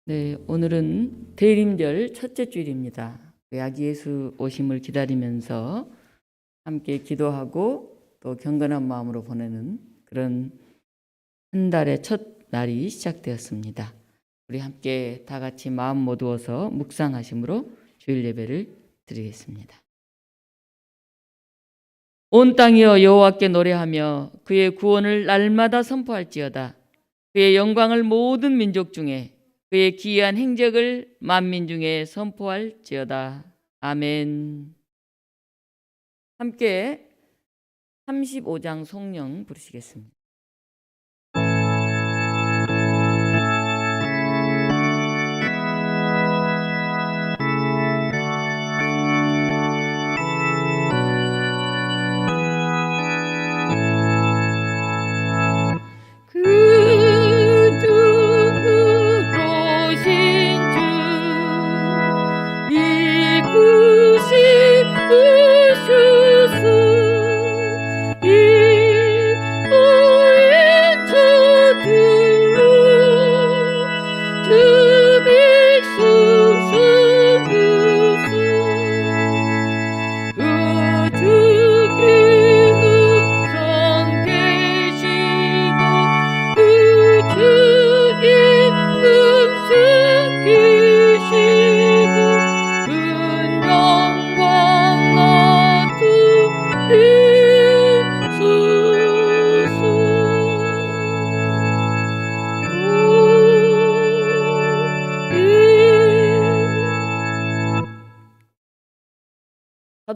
네, 오늘은 대림절 첫째 주일입니다. 아기 예수 오심을 기다리면서 함께 기도하고 또 경건한 마음으로 보내는 그런 한 달의 첫 날이 시작되었습니다. 우리 함께 다 같이 마음 모두어서 묵상하심으로 주일 예배를 드리겠습니다. 온 땅이여 여호와께 노래하며 그의 구원을 날마다 선포할지어다. 그의 영광을 모든 민족 중에 그의 기이한 행적을 만민 중에 선포할지어다. 아멘. 함께 35장 송령 부르시겠습니다.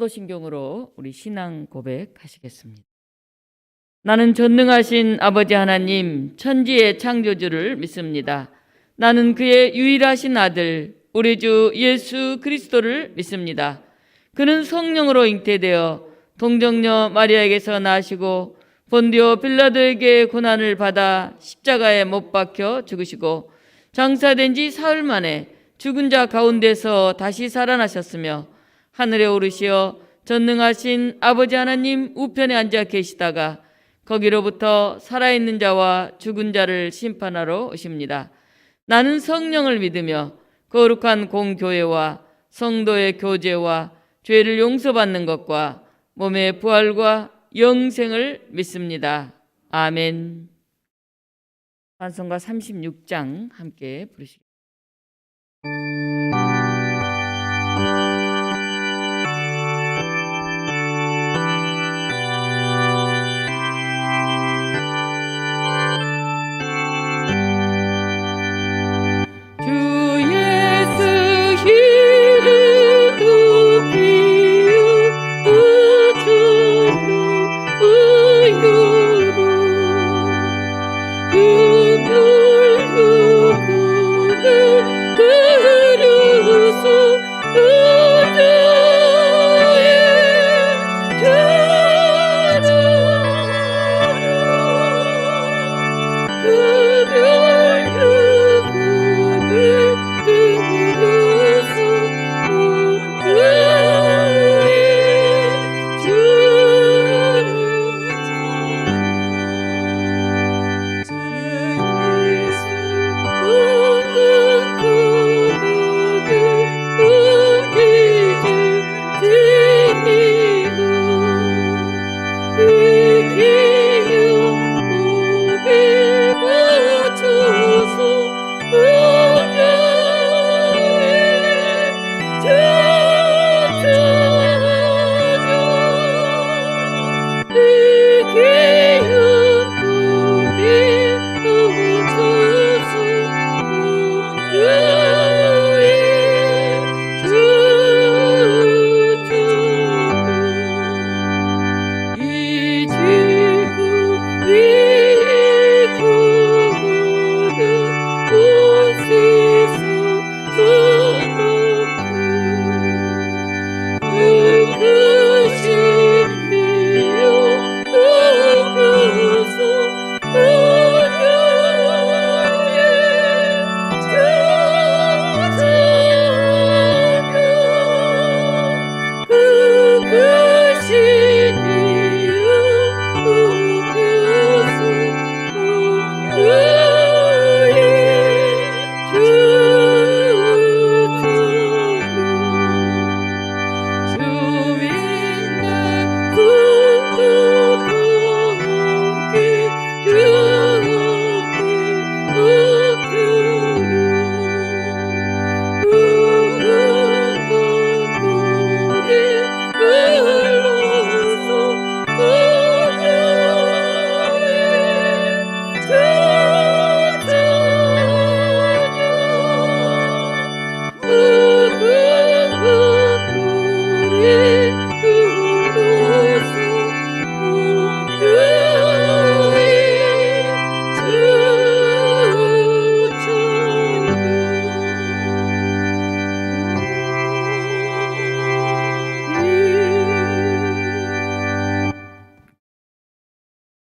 사도신경으로 우리 신앙 고백하시겠습니다. 나는 전능하신 아버지 하나님 천지의 창조주를 믿습니다. 나는 그의 유일하신 아들 우리 주 예수 그리스도를 믿습니다. 그는 성령으로 잉태되어 동정녀 마리아에게서 나시고 본디오 빌라도에게 고난을 받아 십자가에 못 박혀 죽으시고 장사된 지 사흘 만에 죽은 자 가운데서 다시 살아나셨으며 하늘에 오르시어 전능하신 아버지 하나님 우편에 앉아 계시다가 거기로부터 살아있는 자와 죽은 자를 심판하러 오십니다. 나는 성령을 믿으며 거룩한 공교회와 성도의 교제와 죄를 용서받는 것과 몸의 부활과 영생을 믿습니다. 아멘. 찬송가 36장 함께 부르시겠습니다.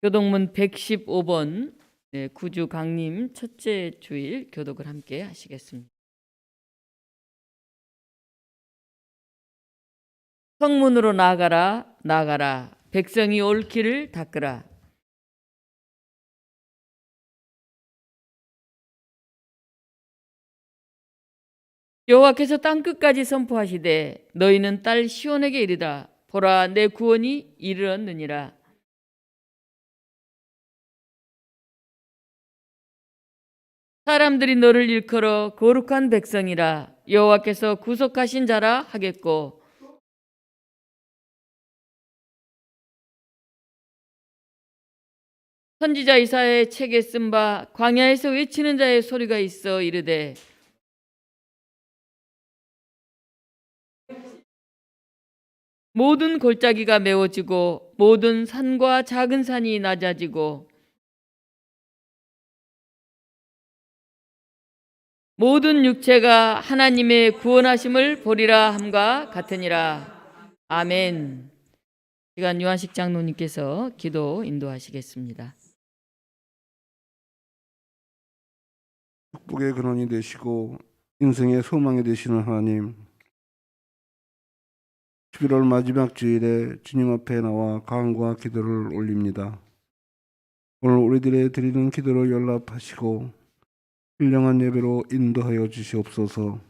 교독문 115번 구주 강림 첫째 주일 교독을 함께 하시겠습니다. 성문으로 나아가라 나아가라 백성이 올 길을 닦으라. 여호와께서 땅끝까지 선포하시되 너희는 딸 시온에게 이르라. 보라 내 구원이 이르렀느니라. 사람들이 너를 일컬어 거룩한 백성이라 여호와께서 구속하신 자라 하겠고 선지자 이사야의 책에 쓴 바 광야에서 외치는 자의 소리가 있어 이르되 모든 골짜기가 메워지고 모든 산과 작은 산이 낮아지고 모든 육체가 하나님의 구원하심을 보리라 함과 같으니라. 아멘. 시간 유한식 장로님께서 기도 인도하시겠습니다. 축복의 근원이 되시고 인생의 소망이 되시는 하나님, 11월 마지막 주일에 주님 앞에 나와 간구와 기도를 올립니다. 오늘 우리들의 드리는 기도를 연락하시고 신령한 예배로 인도하여 주시옵소서.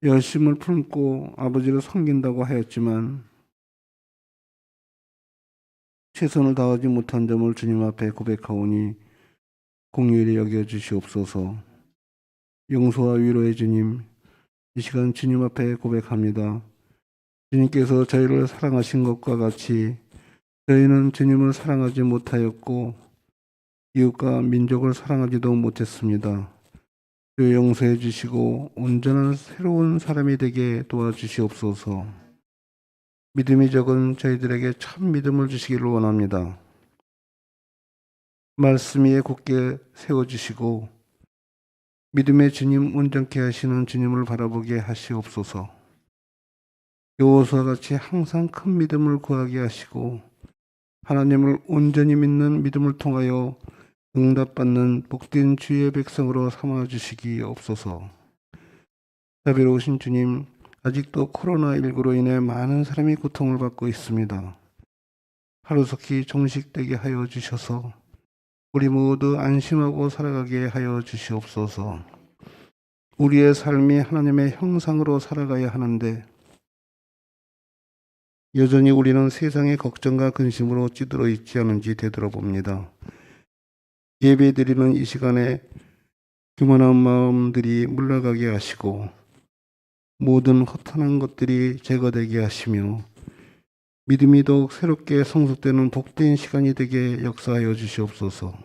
열심을 품고 아버지를 섬긴다고 하였지만 최선을 다하지 못한 점을 주님 앞에 고백하오니 공의를 여겨 주시옵소서. 용서와 위로의 주님, 이 시간 주님 앞에 고백합니다. 주님께서 저희를 사랑하신 것과 같이 저희는 주님을 사랑하지 못하였고 이웃과 민족을 사랑하지도 못했습니다. 주 용서해 주시고 온전한 새로운 사람이 되게 도와주시옵소서. 믿음이 적은 저희들에게 참 믿음을 주시기를 원합니다. 말씀 위에 굳게 세워주시고 믿음의 주님 온전케 하시는 주님을 바라보게 하시옵소서. 여호수아와 같이 항상 큰 믿음을 구하게 하시고 하나님을 온전히 믿는 믿음을 통하여 응답받는 복된 주의 백성으로 삼아주시기 없소서. 자비로우신 주님, 아직도 코로나19로 인해 많은 사람이 고통을 받고 있습니다. 하루속히 종식되게 하여 주셔서 우리 모두 안심하고 살아가게 하여 주시옵소서. 우리의 삶이 하나님의 형상으로 살아가야 하는데 여전히 우리는 세상의 걱정과 근심으로 찌들어 있지 않은지 되돌아봅니다. 예배드리는 이 시간에 교만한 마음들이 물러가게 하시고 모든 허탄한 것들이 제거되게 하시며 믿음이 더욱 새롭게 성숙되는 복된 시간이 되게 역사하여 주시옵소서.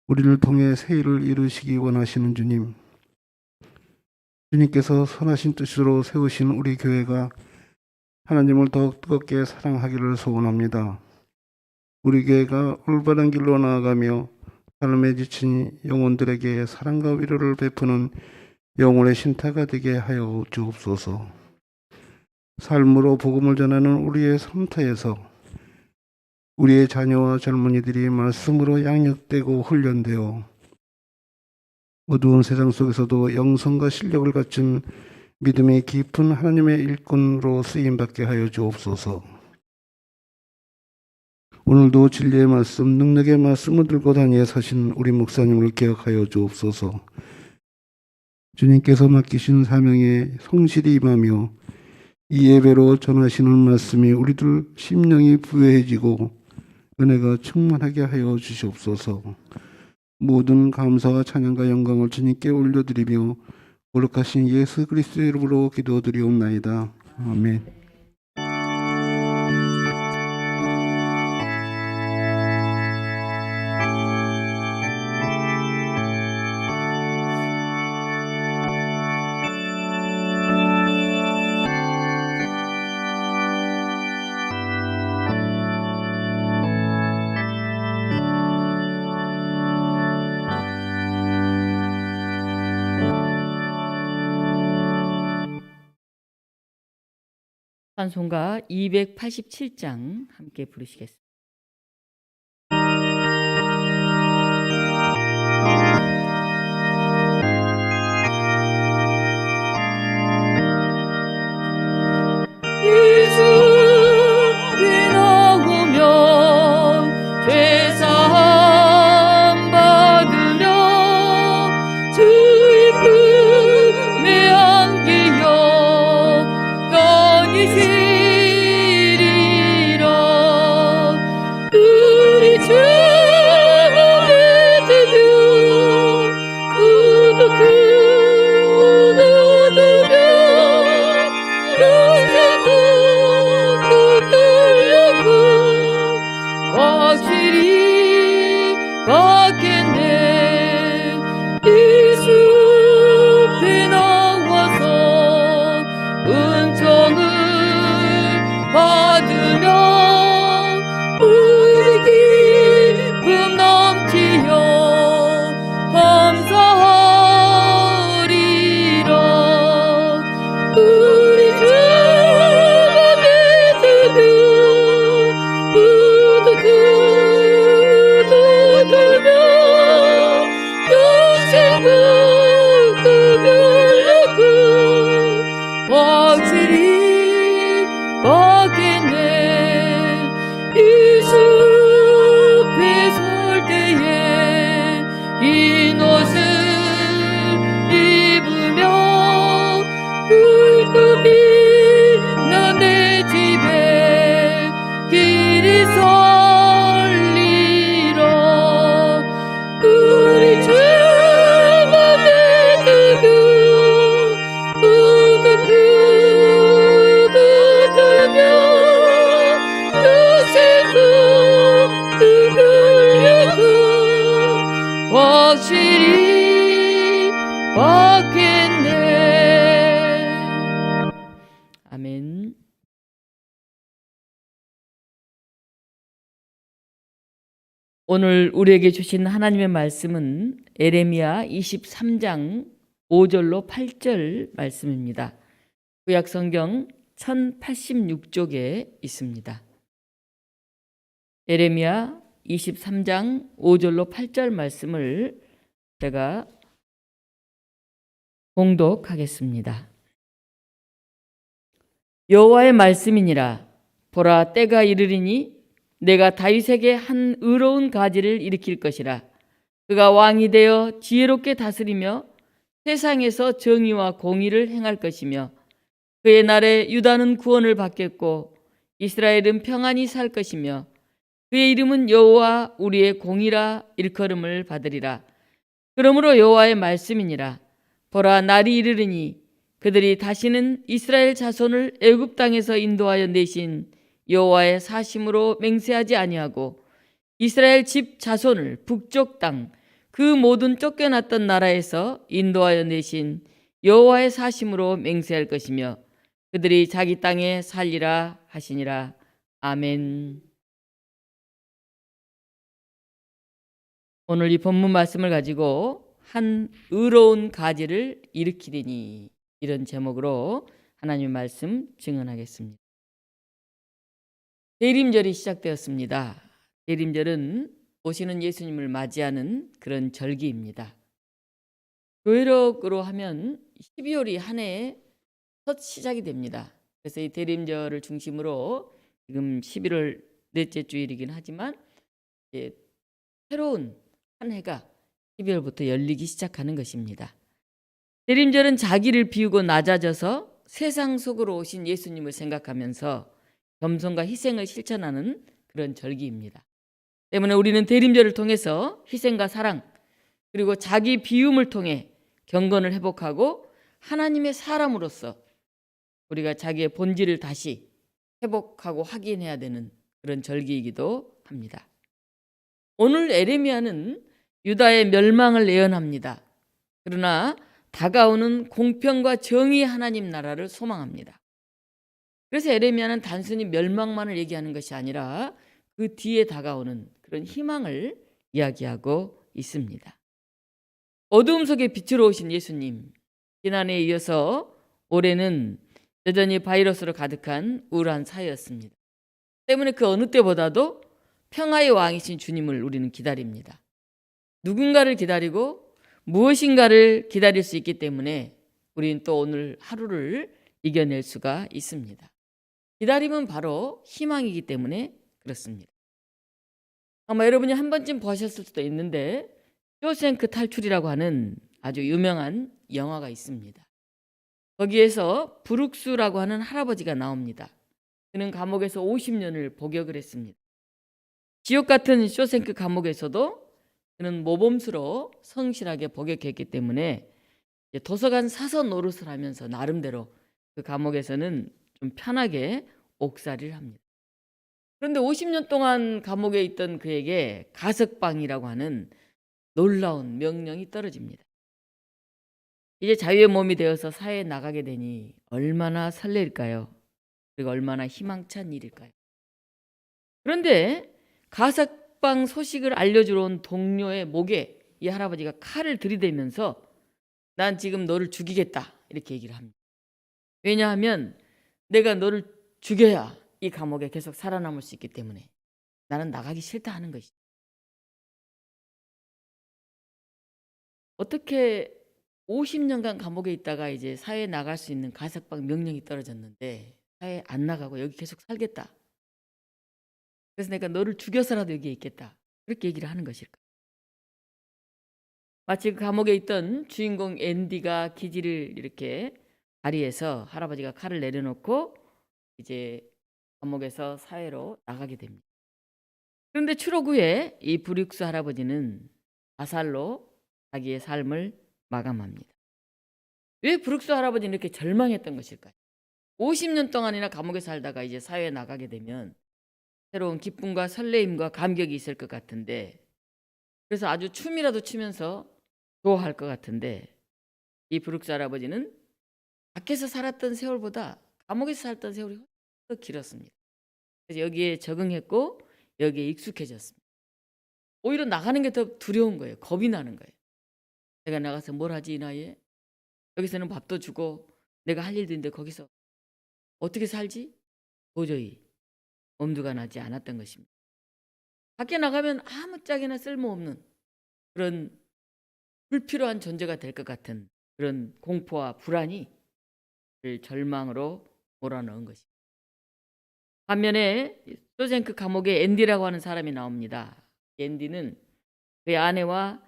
우리를 통해 새 일을 이루시기 원하시는 주님, 주님께서 선하신 뜻으로 세우신 우리 교회가 하나님을 더욱 뜨겁게 사랑하기를 소원합니다. 우리 교회가 올바른 길로 나아가며 삶에 지친 영혼들에게 사랑과 위로를 베푸는 영혼의 신타가 되게 하여 주옵소서. 삶으로 복음을 전하는 우리의 삶터에서 우리의 자녀와 젊은이들이 말씀으로 양육되고 훈련되어 어두운 세상 속에서도 영성과 실력을 갖춘 믿음이 깊은 하나님의 일꾼으로 쓰임받게 하여 주옵소서. 오늘도 진리의 말씀, 능력의 말씀을 들고 다니에 서신 우리 목사님을 기억하여 주옵소서. 주님께서 맡기신 사명에 성실히 임하며 이 예배로 전하시는 말씀이 우리들 심령이 부유해지고 은혜가 충만하게 하여 주시옵소서. 모든 감사와 찬양과 영광을 주님께 올려드리며 거룩하신 예수 그리스도의 이름으로 기도드리옵나이다. 아멘. 찬송가 287장 함께 부르시겠습니다. 확실히 받겠네. 이 숲에 나와서 은총을 받으면 우리 기쁨 넘치며 감사하리라. 우리 주만 믿으며 부득부득하며 영생을 그별하고 확실히 받겠네. 이 숲에 설 때에 이 옷을 입으며 붉고 빛난 내 집에 길이 설리라. 우리 주만 믿으며 부득부득하며 영생을 그별하고 확실히 받겠네. 아멘. 오늘 우리에게 주신 하나님의 말씀은 에레미야 23장 5절로 8절 말씀입니다. 구약 성경 1086쪽에 있습니다. 에레미야 23장 5절로 8절 말씀을 제가 봉독하겠습니다. 여호와의 말씀이니라. 보라, 때가 이르리니 내가 다윗에게 한 의로운 가지를 일으킬 것이라. 그가 왕이 되어 지혜롭게 다스리며 세상에서 정의와 공의를 행할 것이며 그의 날에 유다는 구원을 받겠고 이스라엘은 평안히 살 것이며 그의 이름은 여호와 우리의 공이라 일컬음을 받으리라. 그러므로 여호와의 말씀이니라. 보라, 날이 이르르니 그들이 다시는 이스라엘 자손을 애굽 땅에서 인도하여 내신 여호와의 사심으로 맹세하지 아니하고 이스라엘 집 자손을 북쪽 땅 그 모든 쫓겨났던 나라에서 인도하여 내신 여호와의 사심으로 맹세할 것이며 그들이 자기 땅에 살리라 하시니라. 아멘. 오늘 이 본문 말씀을 가지고 한 의로운 가지를 일으키리니, 이런 제목으로 하나님의 말씀 증언하겠습니다. 대림절이 시작되었습니다. 대림절은 오시는 예수님을 맞이하는 그런 절기입니다. 교회력으로 하면 12월이 한 해의 첫 시작이 됩니다. 그래서 이 대림절을 중심으로 지금 11월 넷째 주일이긴 하지만 이제 새로운 한 해가 12월부터 열리기 시작하는 것입니다. 대림절은 자기를 비우고 낮아져서 세상 속으로 오신 예수님을 생각하면서 겸손과 희생을 실천하는 그런 절기입니다. 때문에 우리는 대림절을 통해서 희생과 사랑 그리고 자기 비움을 통해 경건을 회복하고 하나님의 사람으로서 우리가 자기의 본질을 다시 회복하고 확인해야 되는 그런 절기이기도 합니다. 오늘 에레미야는 유다의 멸망을 예언합니다. 그러나 다가오는 공평과 정의의 하나님 나라를 소망합니다. 그래서 에레미야는 단순히 멸망만을 얘기하는 것이 아니라 그 뒤에 다가오는 그런 희망을 이야기하고 있습니다. 어두움 속에 빛으로 오신 예수님, 지난해에 이어서 올해는 여전히 바이러스로 가득한 우울한 사회였습니다. 때문에 그 어느 때보다도 평화의 왕이신 주님을 우리는 기다립니다. 누군가를 기다리고 무엇인가를 기다릴 수 있기 때문에 우리는 또 오늘 하루를 이겨낼 수가 있습니다. 기다림은 바로 희망이기 때문에 그렇습니다. 아마 여러분이 한 번쯤 보셨을 수도 있는데 쇼생크 탈출이라고 하는 아주 유명한 영화가 있습니다. 거기에서 브룩스라고 하는 할아버지가 나옵니다. 그는 감옥에서 50년을 복역을 했습니다. 지옥 같은 쇼생크 감옥에서도 그는 모범수로 성실하게 복역했기 때문에 이제 도서관 사서 노릇을 하면서 나름대로 그 감옥에서는 좀 편하게 옥살이를 합니다. 그런데 50년 동안 감옥에 있던 그에게 가석방이라고 하는 놀라운 명령이 떨어집니다. 이제 자유의 몸이 되어서 사회에 나가게 되니 얼마나 설레일까요? 그리고 얼마나 희망찬 일일까요? 그런데 가석방 소식을 알려주러 온 동료의 목에 이 할아버지가 칼을 들이대면서 난 지금 너를 죽이겠다 이렇게 얘기를 합니다. 왜냐하면 내가 너를 죽여야 이 감옥에 계속 살아남을 수 있기 때문에 나는 나가기 싫다 하는 것이죠. 어떻게 50년간 감옥에 있다가 이제 사회에 나갈 수 있는 가석방 명령이 떨어졌는데 사회에 안 나가고 여기 계속 살겠다. 그래서 내가 너를 죽여서라도 여기에 있겠다. 그렇게 얘기를 하는 것일까? 마치 그 감옥에 있던 주인공 앤디가 기지를 이렇게 발휘해서 할아버지가 칼을 내려놓고 이제 감옥에서 사회로 나가게 됩니다. 그런데 추록 후에 이 브룩스 할아버지는 자살로 자기의 삶을 마감합니다. 왜 브룩스 할아버지는 이렇게 절망했던 것일까요? 50년 동안이나 감옥에 살다가 이제 사회에 나가게 되면 새로운 기쁨과 설레임과 감격이 있을 것 같은데, 그래서 아주 춤이라도 추면서 좋아할 것 같은데, 이 브룩스 할아버지는 밖에서 살았던 세월보다 감옥에서 살았던 세월이 훨씬 더 길었습니다. 그래서 여기에 적응했고 여기에 익숙해졌습니다. 오히려 나가는 게 더 두려운 거예요. 겁이 나는 거예요. 내가 나가서 뭘 하지 이 나이에? 여기서는 밥도 주고 내가 할 일도 있는데 거기서 어떻게 살지? 도저히 엄두가 나지 않았던 것입니다. 밖에 나가면 아무짝에나 쓸모없는 그런 불필요한 존재가 될 것 같은 그런 공포와 불안이 그를 절망으로 몰아넣은 것입니다. 반면에 쇼생크 감옥에 앤디라고 하는 사람이 나옵니다. 앤디는 그의 아내와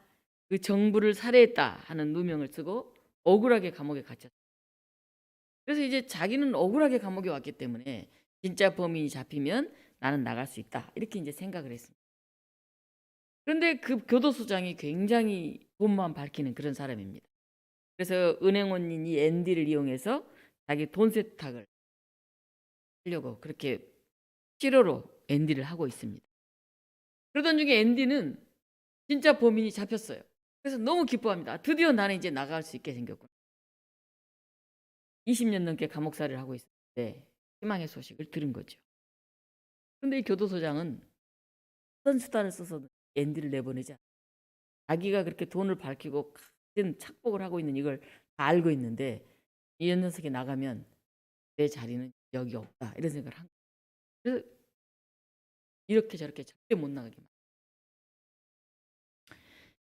그 정부를 살해했다 하는 누명을 쓰고 억울하게 감옥에 갇혔어요. 그래서 이제 자기는 억울하게 감옥에 왔기 때문에 진짜 범인이 잡히면 나는 나갈 수 있다 이렇게 이제 생각을 했습니다. 그런데 그 교도소장이 굉장히 돈만 밝히는 그런 사람입니다. 그래서 은행원인 이 앤디를 이용해서 자기 돈 세탁을 하려고 그렇게 치료로 앤디를 하고 있습니다. 그러던 중에 앤디는 진짜 범인이 잡혔어요. 그래서 너무 기뻐합니다. 드디어 나는 이제 나갈 수 있게 생겼구나. 20년 넘게 감옥살이를 하고 있었는데 희망의 소식을 들은 거죠. 그런데 이 교도소장은 어떤 수단을 써서 앤디를 내보내지 않아요. 자기가 그렇게 돈을 밝히고 큰 착복을 하고 있는 이걸 다 알고 있는데 이 녀석이 나가면 내 자리는 여기 없다 이런 생각을 한 거예요. 그래서 이렇게 저렇게 절대 못 나가게 만들어요.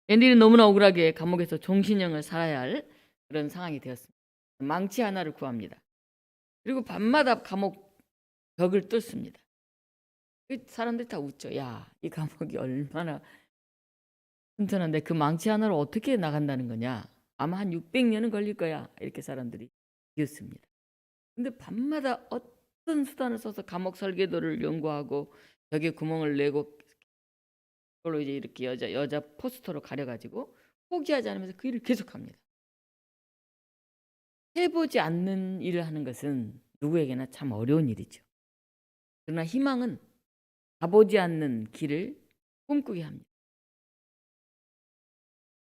앤디는 너무나 억울하게 감옥에서 종신형을 살아야 할 그런 상황이 되었습니다. 망치 하나를 구합니다. 그리고 밤마다 감옥 벽을 뚫습니다. 사람들이 다 웃죠. 야, 이 감옥이 얼마나 튼튼한데 그 망치 하나로 어떻게 나간다는 거냐. 아마 한 600년은 걸릴 거야. 이렇게 사람들이 비웃습니다. 근데 밤마다 어떤 수단을 써서 감옥 설계도를 연구하고 벽에 구멍을 내고 그걸로 이제 이렇게 여자 포스터로 가려가지고 포기하지 않으면서 그 일을 계속합니다. 해보지 않는 일을 하는 것은 누구에게나 참 어려운 일이죠. 그러나 희망은 가보지 않는 길을 꿈꾸게 합니다.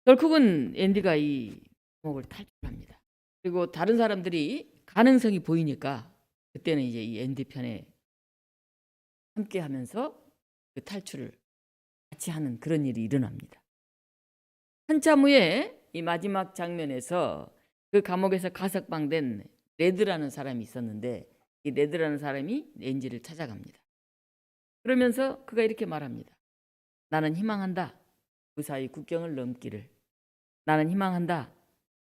결국은 앤디가 이 감옥을 탈출합니다. 그리고 다른 사람들이 가능성이 보이니까 그때는 이제 이 앤디 편에 함께하면서 그 탈출을 같이 하는 그런 일이 일어납니다. 한참 후에 이 마지막 장면에서 그 감옥에서 가석방된 레드라는 사람이 있었는데 이 레드라는 사람이 앤디를 찾아갑니다. 그러면서 그가 이렇게 말합니다. 나는 희망한다. 무사히 국경을 넘기를. 나는 희망한다.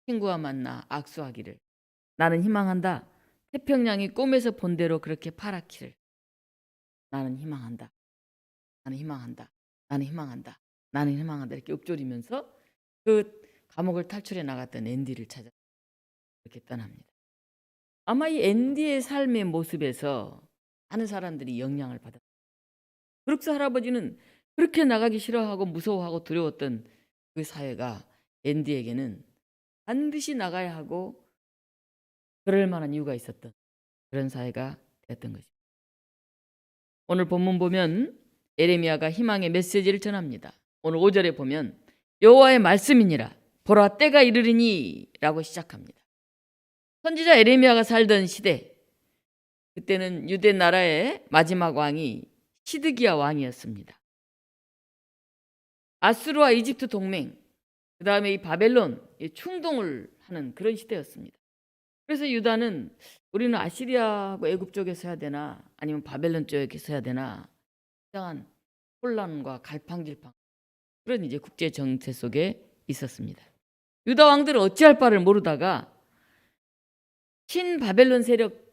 친구와 만나 악수하기를. 나는 희망한다. 태평양이 꿈에서 본 대로 그렇게 파랗기를. 나는 희망한다. 나는 희망한다. 나는 희망한다. 나는 희망한다. 이렇게 읊조리면서 그 감옥을 탈출해 나갔던 앤디를 찾아 이렇게 떠납니다. 아마 이 앤디의 삶의 모습에서 많은 사람들이 영향을 받았습니다. 브룩스 할아버지는 그렇게 나가기 싫어하고 무서워하고 두려웠던 그 사회가 앤디에게는 반드시 나가야 하고 그럴 만한 이유가 있었던 그런 사회가 되었던 것입니다. 오늘 본문 보면 예레미야가 희망의 메시지를 전합니다. 오늘 5절에 보면 여호와의 말씀이니라 보라 때가 이르리니 라고 시작합니다. 선지자 예레미야가 살던 시대, 그때는 유대 나라의 마지막 왕이 시드기야 왕이었습니다. 아수르와 이집트 동맹, 그 다음에 이 바벨론 충동을 하는 그런 시대였습니다. 그래서 유다는 우리는 아시리아하고 애굽 쪽에서 해야 되나 아니면 바벨론 쪽에서 해야 되나 굉장한 혼란과 갈팡질팡 그런 이제 국제 정세 속에 있었습니다. 유다 왕들은 어찌할 바를 모르다가 친 바벨론 세력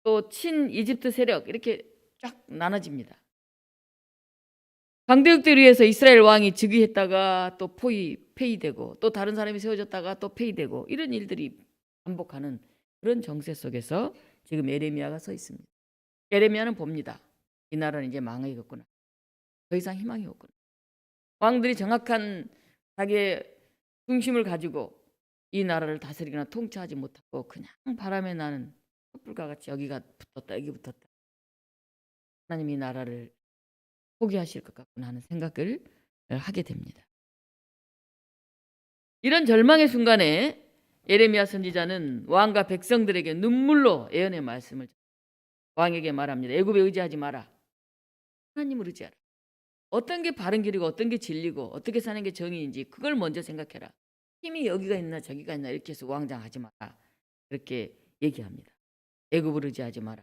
또 친 이집트 세력 이렇게 쫙 나눠집니다. 강대국들에 의해서 이스라엘 왕이 즉위했다가 또 폐위되고 또 다른 사람이 세워졌다가 또 폐위되고 이런 일들이 반복하는 그런 정세 속에서 지금 예레미야가 서 있습니다. 예레미야는 봅니다. 이 나라는 이제 망하겠구나. 더 이상 희망이 없구나. 왕들이 정확한 자기의 중심을 가지고 이 나라를 다스리거나 통치하지 못하고 그냥 바람에 나는 촛불과 같이 여기가 붙었다 여기 붙었다. 하나님 이 나라를 포기하실 것 같구나 하는 생각을 하게 됩니다. 이런 절망의 순간에 예레미야 선지자는 왕과 백성들에게 눈물로 예언의 말씀을 왕에게 말합니다. 애굽에 의지하지 마라. 하나님을 의지하라. 어떤 게 바른 길이고 어떤 게 진리고 어떻게 사는 게 정의인지 그걸 먼저 생각해라. 힘이 여기가 있나 저기가 있나 이렇게 해서 왕장하지 마라. 그렇게 얘기합니다. 애굽을 의지하지 마라.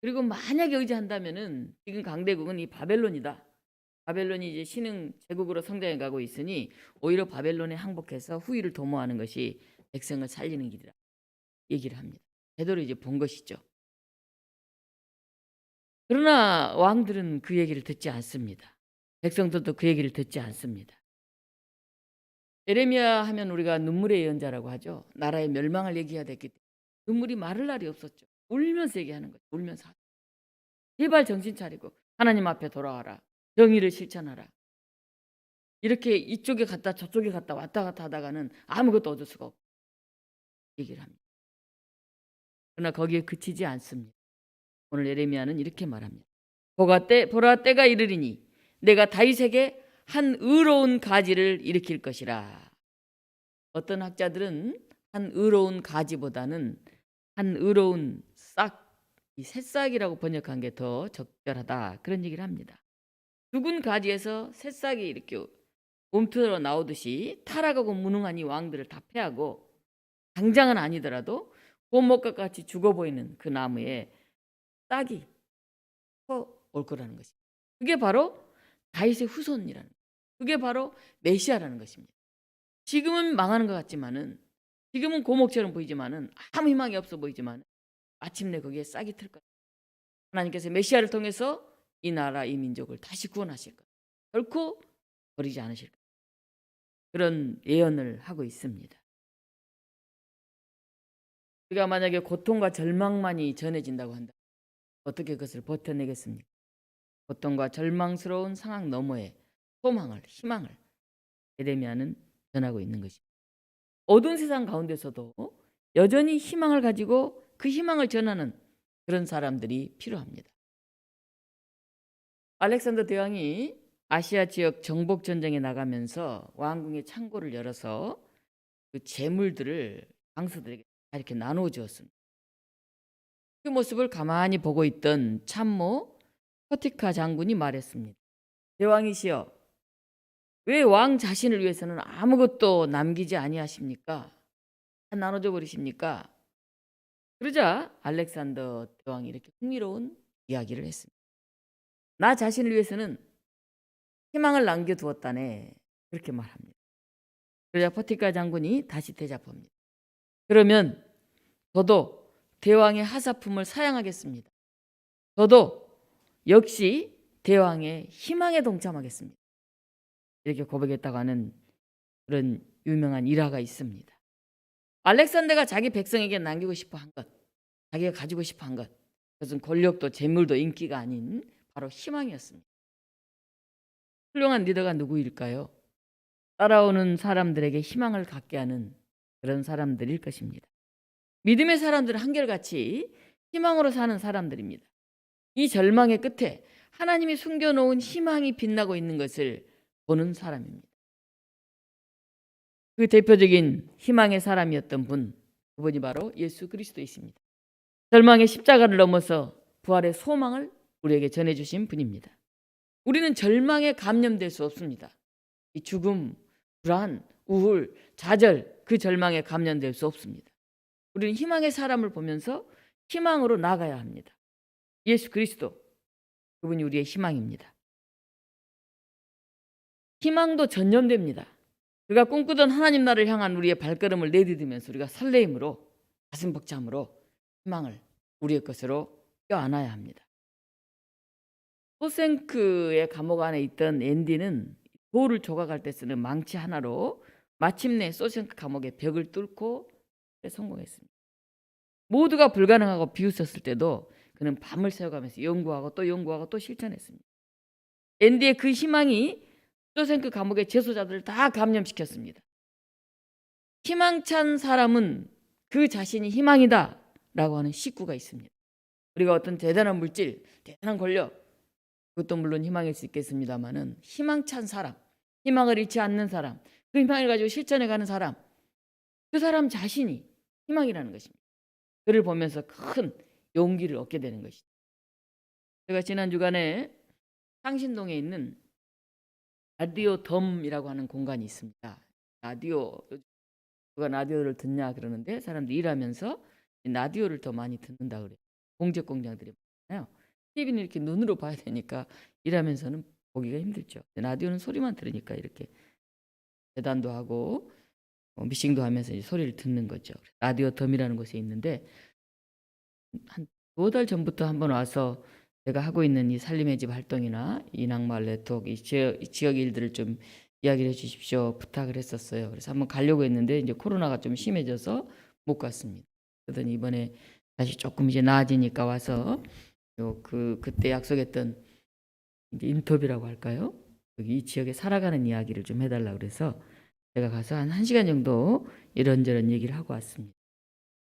그리고 만약에 의지한다면은 지금 강대국은 이 바벨론이다. 바벨론이 이제 신흥 제국으로 성장해 가고 있으니 오히려 바벨론에 항복해서 후위를 도모하는 것이 백성을 살리는 길이라 얘기를 합니다. 제대로 이제 본 것이죠. 그러나 왕들은 그 얘기를 듣지 않습니다. 백성들도 그 얘기를 듣지 않습니다. 예레미야 하면 우리가 눈물의 예언자라고 하죠. 나라의 멸망을 얘기해야 됐기 때문에 눈물이 마를 날이 없었죠. 울면서 얘기하는 거죠. 울면서 제발 정신 차리고 하나님 앞에 돌아와라. 정의를 실천하라. 이렇게 이쪽에 갔다 저쪽에 갔다 왔다 갔다 하다가는 아무것도 얻을 수가 없고 얘기를 합니다. 그러나 거기에 그치지 않습니다. 오늘 예레미야는 이렇게 말합니다. 보라 때가 이르리니 내가 다윗에게 한 의로운 가지를 일으킬 것이라. 어떤 학자들은 한 의로운 가지보다는 한 의로운 싹, 이 새싹이라고 번역한 게 더 적절하다 그런 얘기를 합니다. 죽은 가지에서 새싹이 이렇게 몸틀어 나오듯이 타락하고 무능한 이 왕들을 다 패하고 당장은 아니더라도 고목과 같이 죽어 보이는 그 나무에 싹이 올 거라는 것입니다. 그게 바로 다윗의 후손이라는 거예요. 그게 바로 메시아라는 것입니다. 지금은 망하는 것 같지만은 지금은 고목처럼 보이지만은 아무 희망이 없어 보이지만 마침내 거기에 싹이 틀 거예요. 하나님께서 메시아를 통해서 이 나라 이 민족을 다시 구원하실 거예요. 결코 버리지 않으실 거예요. 그런 예언을 하고 있습니다. 우리가 만약에 고통과 절망만이 전해진다고 한다. 어떻게 그것을 버텨내겠습니까? 고통과 절망스러운 상황 너머에 소망을, 희망을 예레미야는 전하고 있는 것입니다. 어두운 세상 가운데서도 여전히 희망을 가지고 그 희망을 전하는 그런 사람들이 필요합니다. 알렉산더 대왕이 아시아 지역 정복 전쟁에 나가면서 왕궁의 창고를 열어서 그 재물들을 장수들에게 다 이렇게 나누어 주었습니다. 그 모습을 가만히 보고 있던 참모 포티카 장군이 말했습니다. 대왕이시여, 왜 왕 자신을 위해서는 아무것도 남기지 아니하십니까? 다 나눠줘 버리십니까? 그러자 알렉산더 대왕이 이렇게 흥미로운 이야기를 했습니다. 나 자신을 위해서는 희망을 남겨두었다네. 그렇게 말합니다. 그러자 포티카 장군이 다시 대답합니다. 그러면 저도 대왕의 하사품을 사양하겠습니다. 저도 역시 대왕의 희망에 동참하겠습니다. 이렇게 고백했다고 하는 그런 유명한 일화가 있습니다. 알렉산더가 자기 백성에게 남기고 싶어 한 것, 자기가 가지고 싶어 한 것, 그것은 권력도 재물도 인기가 아닌 바로 희망이었습니다. 훌륭한 리더가 누구일까요? 따라오는 사람들에게 희망을 갖게 하는 그런 사람들일 것입니다. 믿음의 사람들은 한결같이 희망으로 사는 사람들입니다. 이 절망의 끝에 하나님이 숨겨놓은 희망이 빛나고 있는 것을 보는 사람입니다. 그 대표적인 희망의 사람이었던 그분이 바로 예수 그리스도이십니다. 절망의 십자가를 넘어서 부활의 소망을 우리에게 전해주신 분입니다. 우리는 절망에 감염될 수 없습니다. 이 죽음, 불안, 우울, 좌절, 그 절망에 감염될 수 없습니다. 우리는 희망의 사람을 보면서 희망으로 나가야 합니다. 예수 그리스도, 그분이 우리의 희망입니다. 희망도 전염됩니다. 우리가 꿈꾸던 하나님 나라를 향한 우리의 발걸음을 내디디면서 우리가 설레임으로, 가슴 벅참으로 희망을 우리의 것으로 껴안아야 합니다. 소생크의 감옥 안에 있던 앤디는 돌을 조각할 때 쓰는 망치 하나로 마침내 소생크 감옥의 벽을 뚫고 성공했습니다. 모두가 불가능하고 비웃었을 때도 그는 밤을 새워가면서 연구하고 또 실천했습니다. 앤디의 그 희망이 소생크 감옥의 재소자들을 다 감염시켰습니다. 희망찬 사람은 그 자신이 희망이다 라고 하는 식구가 있습니다. 우리가 어떤 대단한 물질, 대단한 권력, 그것도 물론 희망일 수 있겠습니다만은 희망찬 사람, 희망을 잃지 않는 사람, 그 희망을 가지고 실천해가는 사람, 그 사람 자신이 희망이라는 것입니다. 그를 보면서 큰 용기를 얻게 되는 것이죠. 제가 지난 주간에 상신동에 있는 라디오 덤이라고 하는 공간이 있습니다. 누가 라디오를 듣냐 그러는데 사람들이 일하면서 라디오를 더 많이 듣는다 그래요. 공적 공장들이 많아요. TV는 이렇게 눈으로 봐야 되니까 일하면서는 보기가 힘들죠. 라디오는 소리만 들으니까 이렇게 재단도 하고 미싱도 하면서 이제 소리를 듣는 거죠. 라디오 덤이라는 곳에 있는데 한 2달 전부터 한번 와서 제가 하고 있는 이 살림의 집 활동이나 이낙마을 네트워크, 이 지역 일들을 좀 이야기를 해주십시오 부탁을 했었어요. 그래서 한번 가려고 했는데 이제 코로나가 좀 심해져서 못 갔습니다. 그러더니 이번에 다시 조금 이제 나아지니까 와서 그때 약속했던 이제 인터뷰라고 할까요? 여기 이 지역에 살아가는 이야기를 좀 해달라 그래서 제가 가서 한 1시간 정도 이런저런 얘기를 하고 왔습니다.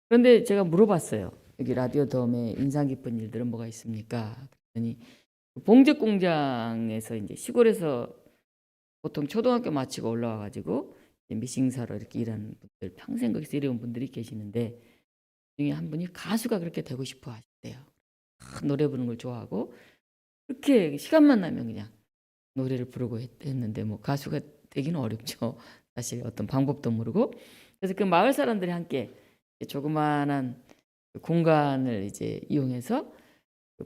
그런데 제가 물어봤어요. 여기 라디오 덤에 인상 깊은 일들은 뭐가 있습니까? 그랬더니 봉제 공장에서 이제 시골에서 보통 초등학교 마치고 올라와 가지고 미싱사로 이렇게 일하는 분들, 평생 거기서 일해온 분들이 계시는데 중에 한 분이 가수가 그렇게 되고 싶어 하셨대요. 노래 부르는 걸 좋아하고 그렇게 시간만 나면 그냥 노래를 부르고 했는데 뭐 가수가 되기는 어렵죠. 사실 어떤 방법도 모르고. 그래서 그 마을 사람들이 함께 조그마한 공간을 이제 이용해서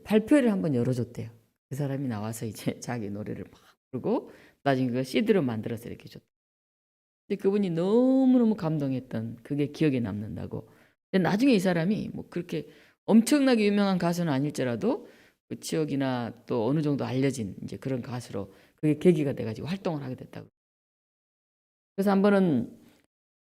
발표회를 한번 열어줬대요. 그 사람이 나와서 이제 자기 노래를 막 부르고 나중에 그걸 CD로 만들어서 이렇게 줬대요. 근데 그분이 너무너무 감동했던 그게 기억에 남는다고. 근데 나중에 이 사람이 뭐 그렇게 엄청나게 유명한 가수는 아닐지라도 그 지역이나 또 어느 정도 알려진 이제 그런 가수로 그게 계기가 돼가지고 활동을 하게 됐다고. 그래서 한 번은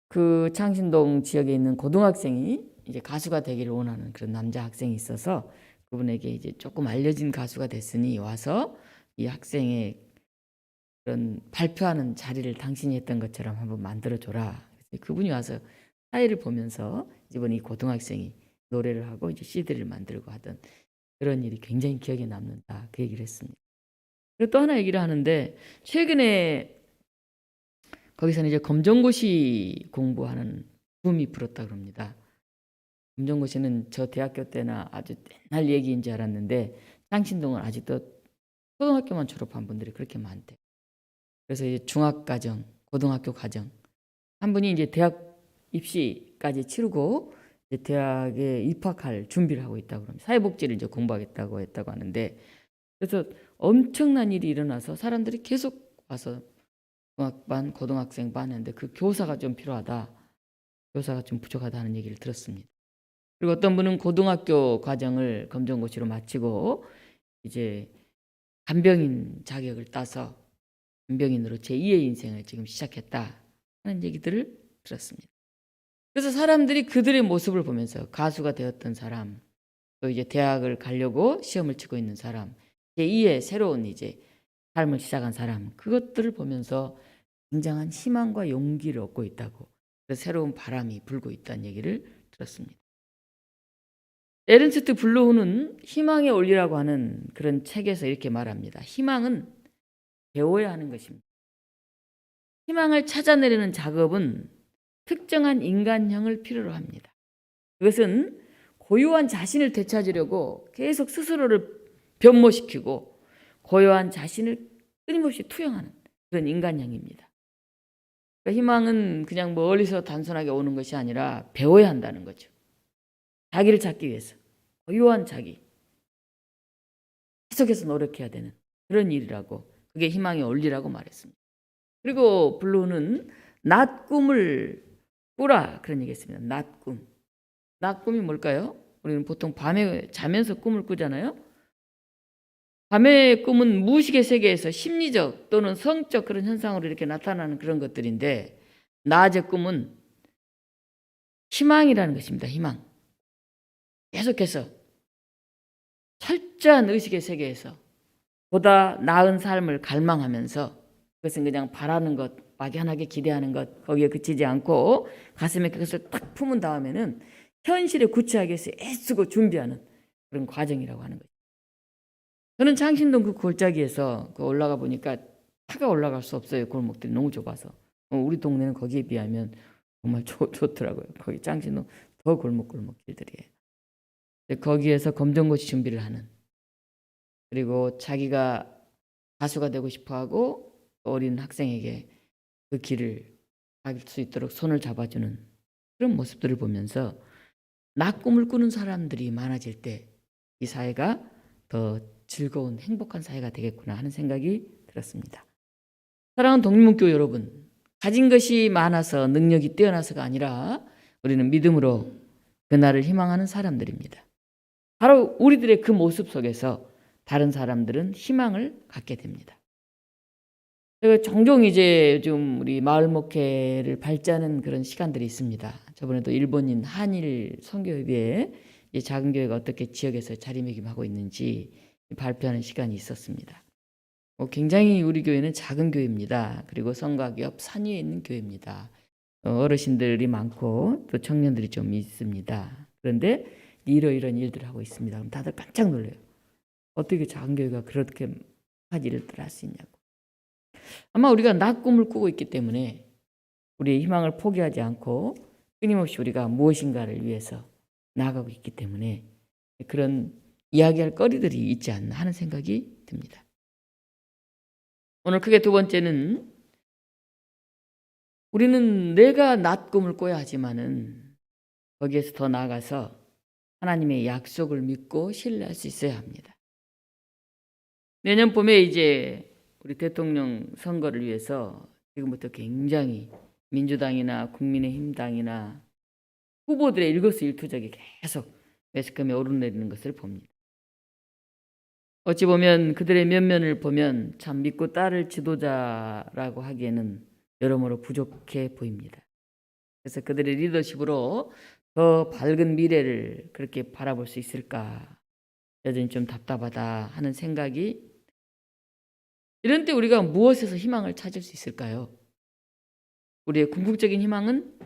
그 창신동 지역에 있는 고등학생이 이제 가수가 되기를 원하는 그런 남자 학생이 있어서 그분에게 이제 조금 알려진 가수가 됐으니 와서 이 학생의 그런 발표하는 자리를 당신이 했던 것처럼 한번 만들어줘라. 그래서 그분이 와서 사회를 보면서 이번 이 고등학생이 노래를 하고 이제 CD를 만들고 하던 그런 일이 굉장히 기억에 남는다. 그 얘기를 했습니다. 그리고 또 하나 얘기를 하는데 최근에 거기서는 이제 검정고시 공부하는 붐이 불었다 그럽니다. 검정고시는 저 대학교 때나 아주 옛날 얘기인 줄 알았는데 창신동은 아직도 초등학교만 졸업한 분들이 그렇게 많대. 그래서 이제 중학과정, 고등학교 과정 한 분이 이제 대학 입시까지 치르고 이제 대학에 입학할 준비를 하고 있다고 합니다. 사회복지를 이제 공부하겠다고 했다고 하는데 그래서 엄청난 일이 일어나서 사람들이 계속 와서 중학반, 고등학생반 했는데 그 교사가 좀 필요하다. 교사가 좀 부족하다는 얘기를 들었습니다. 그리고 어떤 분은 고등학교 과정을 검정고시로 마치고 이제 간병인 자격을 따서 간병인으로 제2의 인생을 지금 시작했다 하는 얘기들을 들었습니다. 그래서 사람들이 그들의 모습을 보면서 가수가 되었던 사람, 또 이제 대학을 가려고 시험을 치고 있는 사람, 제2의 새로운 이제 삶을 시작한 사람, 그것들을 보면서 굉장한 희망과 용기를 얻고 있다고. 그래서 새로운 바람이 불고 있다는 얘기를 들었습니다. 에른스트 블루흐는 희망의 원리라고 하는 그런 책에서 이렇게 말합니다. 희망은 배워야 하는 것입니다. 희망을 찾아내려는 작업은 특정한 인간형을 필요로 합니다. 그것은 고유한 자신을 되찾으려고 계속 스스로를 변모시키고 고유한 자신을 끊임없이 투영하는 그런 인간형입니다. 그러니까 희망은 그냥 멀리서 단순하게 오는 것이 아니라 배워야 한다는 거죠. 자기를 찾기 위해서 고유한 자기, 계속해서 노력해야 되는 그런 일이라고, 그게 희망의 원리라고 말했습니다. 그리고 블루는 낮 꿈을 꾸라 그런 얘기했습니다. 낮 꿈. 낮 꿈이 뭘까요? 우리는 보통 밤에 자면서 꿈을 꾸잖아요. 밤의 꿈은 무의식의 세계에서 심리적 또는 성적 그런 현상으로 이렇게 나타나는 그런 것들인데, 낮의 꿈은 희망이라는 것입니다. 희망. 계속해서 철저한 의식의 세계에서 보다 나은 삶을 갈망하면서, 그것은 그냥 바라는 것, 막연하게 기대하는 것, 거기에 그치지 않고 가슴에 그것을 딱 품은 다음에는 현실에 구체하기 위해서 애쓰고 준비하는 그런 과정이라고 하는 거죠. 저는 창신동 그 골짜기에서 올라가 보니까 차가 올라갈 수 없어요. 골목들이 너무 좁아서. 우리 동네는 거기에 비하면 정말 좋더라고요. 거기 창신동 더 골목골목 길들이에요. 거기에서 검정고시 준비를 하는, 그리고 자기가 가수가 되고 싶어하고 어린 학생에게 그 길을 갈 수 있도록 손을 잡아주는 그런 모습들을 보면서 낮 꿈을 꾸는 사람들이 많아질 때 이 사회가 더 즐거운 행복한 사회가 되겠구나 하는 생각이 들었습니다. 사랑하는 독립문교 여러분, 가진 것이 많아서 능력이 뛰어나서가 아니라 우리는 믿음으로 그날을 희망하는 사람들입니다. 바로 우리들의 그 모습 속에서 다른 사람들은 희망을 갖게 됩니다. 제가 종종 이제 좀 우리 마을 목회를 발전하는 그런 시간들이 있습니다. 저번에도 일본인 한일 선교협의회 작은 교회가 어떻게 지역에서 자리매김하고 있는지 발표하는 시간이 있었습니다. 굉장히 우리 교회는 작은 교회입니다. 그리고 성곽 옆 산 위에 있는 교회입니다. 어르신들이 많고 또 청년들이 좀 있습니다. 그런데 이런 일들을 하고 있습니다. 그럼 다들 깜짝 놀라요. 어떻게 작은 교회가 그렇게 한 일들을 할 수 있냐고. 아마 우리가 낮 꿈을 꾸고 있기 때문에 우리의 희망을 포기하지 않고 끊임없이 우리가 무엇인가를 위해서 나아가고 있기 때문에 그런 이야기할 거리들이 있지 않나 하는 생각이 듭니다. 오늘 크게 두 번째는, 우리는 내가 낮 꿈을 꿔야 하지만은 거기에서 더 나아가서 하나님의 약속을 믿고 신뢰할 수 있어야 합니다. 내년 봄에 이제 우리 대통령 선거를 위해서 지금부터 굉장히 민주당이나 국민의힘당이나 후보들의 일거수일투족이 계속 매스컴에 오르내리는 것을 봅니다. 어찌 보면 그들의 면면을 보면 참 믿고 따를 지도자라고 하기에는 여러모로 부족해 보입니다. 그래서 그들의 리더십으로 더 밝은 미래를 그렇게 바라볼 수 있을까 여전히 좀 답답하다 하는 생각이, 이런 때 우리가 무엇에서 희망을 찾을 수 있을까요? 우리의 궁극적인 희망은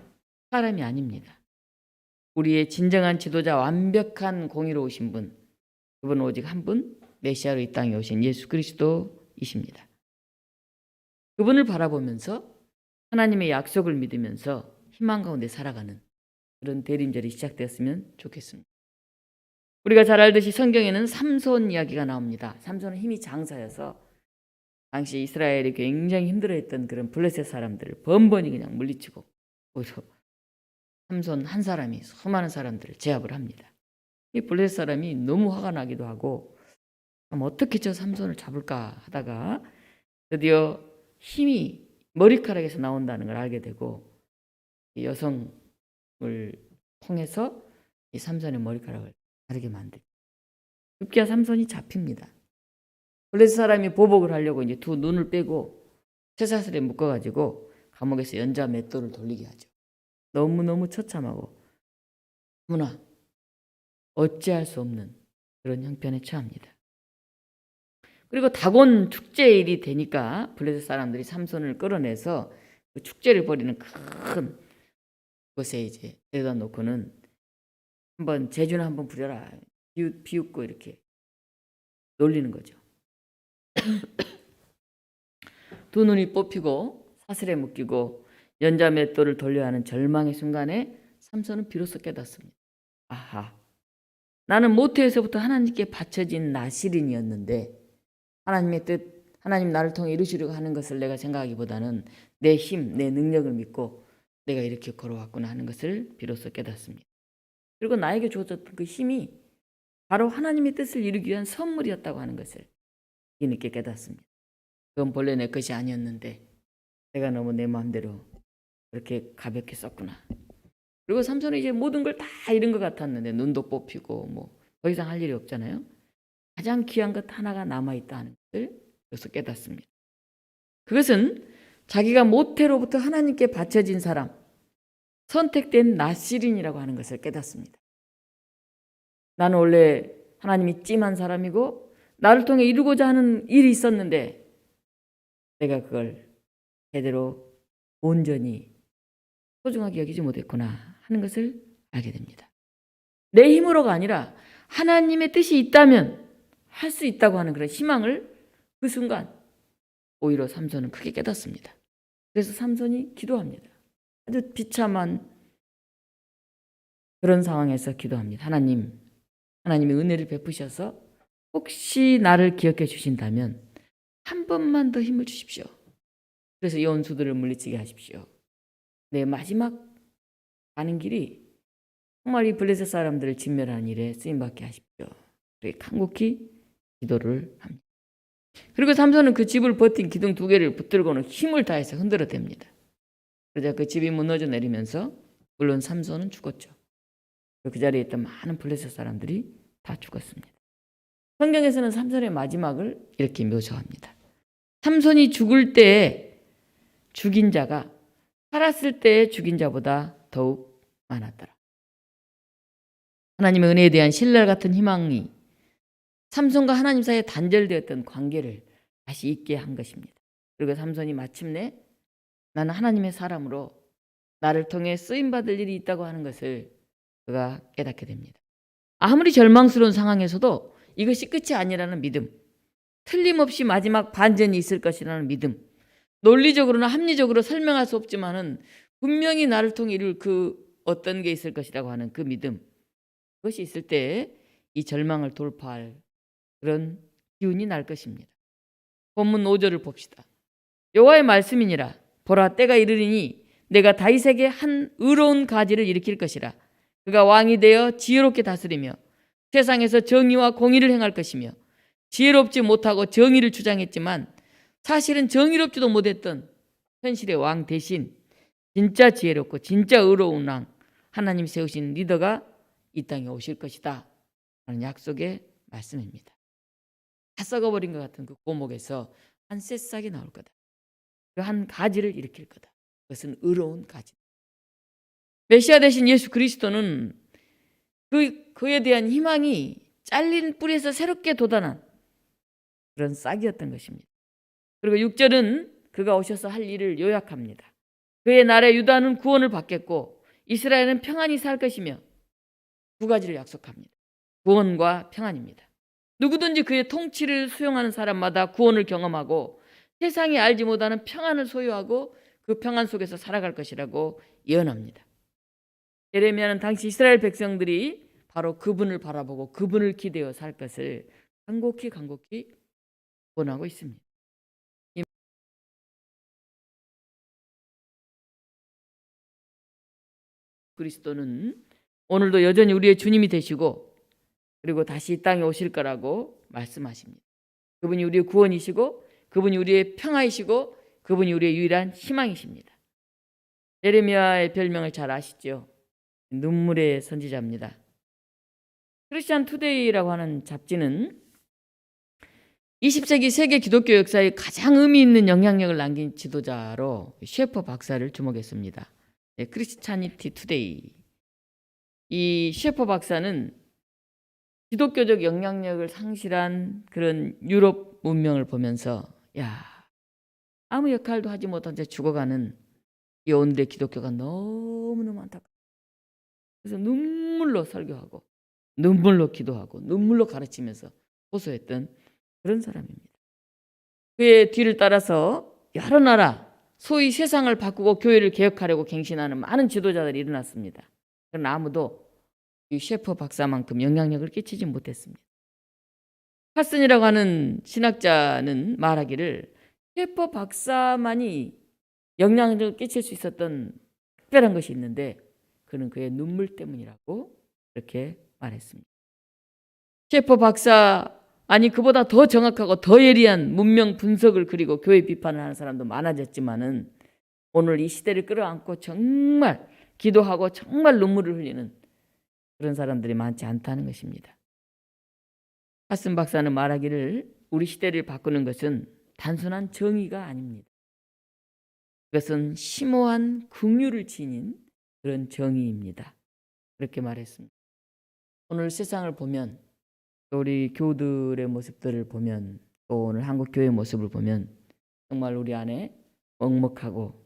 사람이 아닙니다. 우리의 진정한 지도자, 완벽한 공의로우신 분, 그분은 오직 한 분, 메시아로 이 땅에 오신 예수 그리스도이십니다. 그분을 바라보면서 하나님의 약속을 믿으면서 희망 가운데 살아가는 그런 대림절이 시작되었으면 좋겠습니다. 우리가 잘 알듯이 성경에는 삼손 이야기가 나옵니다. 삼손은 힘이 장사여서 당시 이스라엘이 굉장히 힘들어했던 그런 블레셋 사람들을 번번이 그냥 물리치고, 오히려 삼손 한 사람이 수많은 사람들을 제압을 합니다. 이 블레셋 사람이 너무 화가 나기도 하고, 어떻게 저 삼손을 잡을까 하다가 드디어 힘이 머리카락에서 나온다는 걸 알게 되고, 이 여성을 통해서 이 삼손의 머리카락을 자르게 만듭니다. 급기야 삼손이 잡힙니다. 블레셋 사람이 보복을 하려고 이제 두 눈을 빼고 쇠사슬에 묶어가지고 감옥에서 연자 맷돌을 돌리게 하죠. 너무너무 처참하고 너무나 어찌할 수 없는 그런 형편에 처합니다. 그리고 다곤 축제일이 되니까 블레셋 사람들이 삼손을 끌어내서 그 축제를 벌이는 큰 그것에 이제 데려다 놓고는 한번 재주나 한번 부려라. 비웃고 이렇게 놀리는 거죠. 두 눈이 뽑히고 사슬에 묶이고 연자맷돌을 돌려야 하는 절망의 순간에 삼손은 비로소 깨닫습니다. 아하, 나는 모태에서부터 하나님께 바쳐진 나실인이었는데 하나님의 뜻, 하나님 나를 통해 이루시려고 하는 것을 내가 생각하기보다는 내 힘, 내 능력을 믿고 내가 이렇게 걸어왔구나 하는 것을 비로소 깨닫습니다. 그리고 나에게 주어졌던 그 힘이 바로 하나님의 뜻을 이루기 위한 선물이었다고 하는 것을 뒤늦게 깨닫습니다. 그건 본래 내 것이 아니었는데 내가 너무 내 마음대로 그렇게 가볍게 썼구나. 그리고 삼손은 이제 모든 걸 다 잃은 것 같았는데 눈도 뽑히고 뭐 더 이상 할 일이 없잖아요. 가장 귀한 것 하나가 남아있다는 것을 여기서 깨닫습니다. 그것은 자기가 모태로부터 하나님께 바쳐진 사람, 선택된 나실인이라고 하는 것을 깨닫습니다. 나는 원래 하나님이 찜한 사람이고 나를 통해 이루고자 하는 일이 있었는데 내가 그걸 제대로 온전히 소중하게 여기지 못했구나 하는 것을 알게 됩니다. 내 힘으로가 아니라 하나님의 뜻이 있다면 할 수 있다고 하는 그런 희망을 그 순간 오히려 삼손은 크게 깨닫습니다. 그래서 삼손이 기도합니다. 아주 비참한 그런 상황에서 기도합니다. 하나님의 은혜를 베푸셔서 혹시 나를 기억해 주신다면 한 번만 더 힘을 주십시오. 그래서 원수들을 물리치게 하십시오. 내 마지막 가는 길이 정말 이 블레셋 사람들을 진멸하는 일에 쓰임받게 하십시오. 그렇게 간곡히 기도를 합니다. 그리고 삼손은 그 집을 버틴 기둥 2개를 붙들고는 힘을 다해서 흔들어댑니다. 그러자 그 집이 무너져 내리면서 물론 삼손은 죽었죠. 그 자리에 있던 많은 블레셋 사람들이 다 죽었습니다. 성경에서는 삼손의 마지막을 이렇게 묘사합니다. 삼손이 죽을 때에 죽인 자가 살았을 때의 죽인 자보다 더욱 많았더라. 하나님의 은혜에 대한 신랄 같은 희망이 삼손과 하나님 사이에 단절되었던 관계를 다시 있게 한 것입니다. 그리고 삼손이 마침내 나는 하나님의 사람으로 나를 통해 쓰임받을 일이 있다고 하는 것을 그가 깨닫게 됩니다. 아무리 절망스러운 상황에서도 이것이 끝이 아니라는 믿음, 틀림없이 마지막 반전이 있을 것이라는 믿음, 논리적으로나 합리적으로 설명할 수 없지만은 분명히 나를 통해 이룰 그 어떤 게 있을 것이라고 하는 그 믿음, 그것이 있을 때 이 절망을 돌파할 그런 기운이 날 것입니다. 본문 5절을 봅시다. 여호와의 말씀이니라. 보라, 때가 이르리니 내가 다윗에게 한 의로운 가지를 일으킬 것이라. 그가 왕이 되어 지혜롭게 다스리며 세상에서 정의와 공의를 행할 것이며 지혜롭지 못하고 정의를 주장했지만 사실은 정의롭지도 못했던 현실의 왕 대신 진짜 지혜롭고 진짜 의로운 왕, 하나님 세우신 리더가 이 땅에 오실 것이다 라는 약속의 말씀입니다. 다 썩어버린 것 같은 그 고목에서 한 새싹이 나올 거다. 그 한 가지를 일으킬 거다. 그것은 의로운 가지. 메시아 되신 예수 그리스도는 그에 대한 희망이 잘린 뿌리에서 새롭게 돋아난 그런 싹이었던 것입니다. 그리고 6절은 그가 오셔서 할 일을 요약합니다. 그의 나라 유다는 구원을 받겠고 이스라엘은 평안히 살 것이며 2가지를 약속합니다. 구원과 평안입니다. 누구든지 그의 통치를 수용하는 사람마다 구원을 경험하고 세상이 알지 못하는 평안을 소유하고 그 평안 속에서 살아갈 것이라고 예언합니다. 예레미야는 당시 이스라엘 백성들이 바로 그분을 바라보고 그분을 기대어 살 것을 간곡히 원하고 있습니다. 그리스도는 오늘도 여전히 우리의 주님이 되시고 그리고 다시 이 땅에 오실 거라고 말씀하십니다. 그분이 우리의 구원이시고 그분이 우리의 평화이시고 그분이 우리의 유일한 희망이십니다. 예레미야의 별명을 잘 아시죠? 눈물의 선지자입니다. 크리스찬 투데이라고 하는 잡지는 20세기 세계 기독교 역사에 가장 의미 있는 영향력을 남긴 지도자로 셰퍼 박사를 주목했습니다. 크리스찬니티 투데이. 이 셰퍼 박사는 기독교적 영향력을 상실한 그런 유럽 문명을 보면서 아무 역할도 하지 못한 채 죽어가는 이 오늘의 기독교가 너무너무 안타까워요. 그래서 눈물로 설교하고 눈물로 기도하고 눈물로 가르치면서 호소했던 그런 사람입니다. 그의 뒤를 따라서 여러 나라, 소위 세상을 바꾸고 교회를 개혁하려고 갱신하는 많은 지도자들이 일어났습니다. 그러나 아무도 이 셰퍼 박사만큼 영향력을 끼치지 못했습니다. 카슨이라고 하는 신학자는 말하기를 셰퍼 박사만이 영향력을 끼칠 수 있었던 특별한 것이 있는데 그는 그의 눈물 때문이라고 그렇게 말했습니다. 셰퍼 박사 아니 그보다 더 정확하고 더 예리한 문명 분석을 그리고 교회 비판을 하는 사람도 많아졌지만은 오늘 이 시대를 끌어안고 정말 기도하고 정말 눈물을 흘리는 그런 사람들이 많지 않다는 것입니다. 카슨 박사는 말하기를 우리 시대를 바꾸는 것은 단순한 정의가 아닙니다. 그것은 심오한 긍휼을 지닌 그런 정의입니다. 그렇게 말했습니다. 오늘 세상을 보면 또 우리 교우들의 모습들을 보면 또 오늘 한국 교회의 모습을 보면 정말 우리 안에 먹먹하고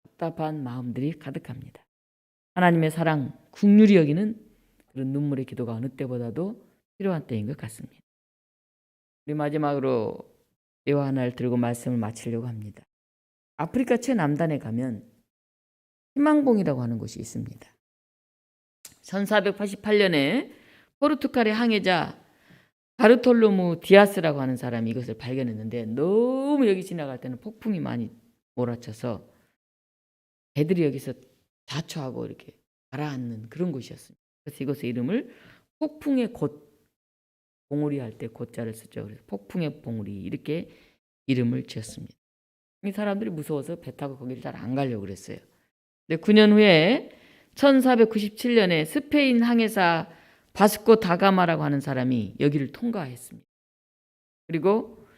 답답한 마음들이 가득합니다. 하나님의 사랑, 긍휼히 여기는 그런 눈물의 기도가 어느 때보다도 필요한 때인 것 같습니다. 우리 마지막으로 예화 하나를 들고 말씀을 마치려고 합니다. 아프리카 최남단에 가면 희망봉이라고 하는 곳이 있습니다. 1488년에 포르투갈의 항해자 바르톨로무 디아스라고 하는 사람이 이것을 발견했는데 너무 여기 지나갈 때는 폭풍이 많이 몰아쳐서 배들이 여기서 자초하고 이렇게 가라앉는 그런 곳이었습니다. 그래서 이곳의 이름을 폭풍의 곳, 봉우리 할 때 곧자를 쓰죠. 그래서 폭풍의 봉우리 이렇게 이름을 지었습니다. 이 사람들이 무서워서 배 타고 거기를 잘 안 가려고 그랬어요. 근데 9년 후에 1497년에 스페인 항해사 바스코 다가마라고 하는 사람이 여기를 통과했습니다. 그리고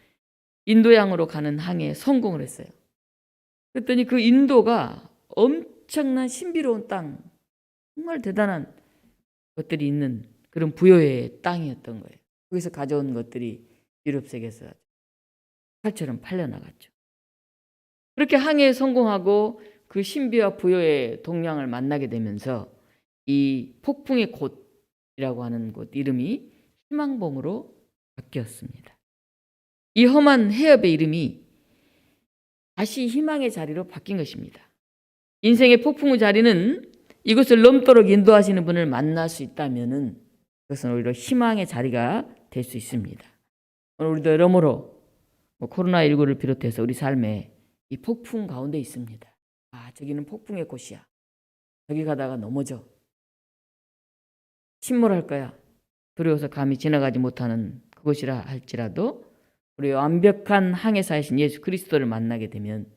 인도양으로 가는 항해에 성공을 했어요. 그랬더니 그 인도가 엄청난 신비로운 땅, 정말 대단한 것들이 있는 그런 부여의 땅이었던 거예요. 거기서 가져온 것들이 유럽 세계에서 칼처럼 팔려나갔죠. 그렇게 항해에 성공하고 그 신비와 부여의 동량을 만나게 되면서 이 폭풍의 곳이라고 하는 곳 이름이 희망봉으로 바뀌었습니다. 이 험한 해협의 이름이 다시 희망의 자리로 바뀐 것입니다. 인생의 폭풍의 자리는 이곳을 넘도록 인도하시는 분을 만날 수 있다면은 그것은 오히려 희망의 자리가 될 수 있습니다. 오늘 우리도 여러모로 코로나19를 비롯해서 우리 삶에 이 폭풍 가운데 있습니다. 아, 저기는 폭풍의 곳이야. 저기 가다가 넘어져. 침몰할 거야. 두려워서 감히 지나가지 못하는 그곳이라 할지라도 우리 완벽한 항해사이신 예수 그리스도를 만나게 되면